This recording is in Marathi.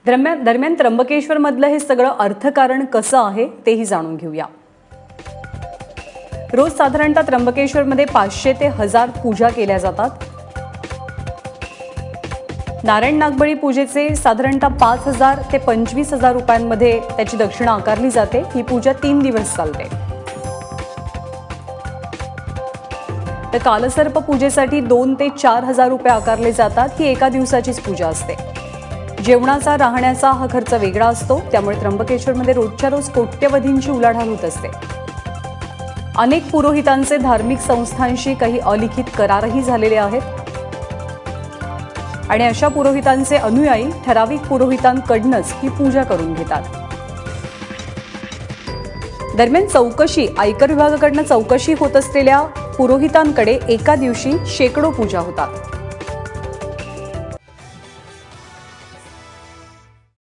दरम्यान त्र्यंबकेश्वर मधलं हे सगळं अर्थकारण कसं आहे तेही जाणून घेऊया। रोज साधारणतः त्र्यंबकेश्वर मध्ये 500 ते 1000 पूजा केल्या जातात। नारायण नागबळी पूजेचे साधारणतः 5000 ते 25000 रुपयांमध्ये त्याची दक्षिणा आकारली जाते। ही पूजा 3 दिवस चालते। तर कालसर्प पूजेसाठी 2 ते 4000 रुपये आकारले जातात। ही एका दिवसाचीच पूजा असते। जेवणाचा राहण्याचा हा खर्च वेगळा असतो। त्यामुळे त्र्यंबकेश्वरमध्ये रोजच्या रोज कोट्यवधींची उलाढाल होत असते। अनेक पुरोहितांचे धार्मिक संस्थांशी काही अलिखित करारही झालेले आहेत आणि अशा पुरोहितांचे अनुयायी ठराविक पुरोहितांकडूनच ही पूजा करून घेतात। दरम्यान आयकर विभागाकडून चौकशी होत असलेल्या पुरोहितांकडे एका दिवशी शेकडो पूजा होतात।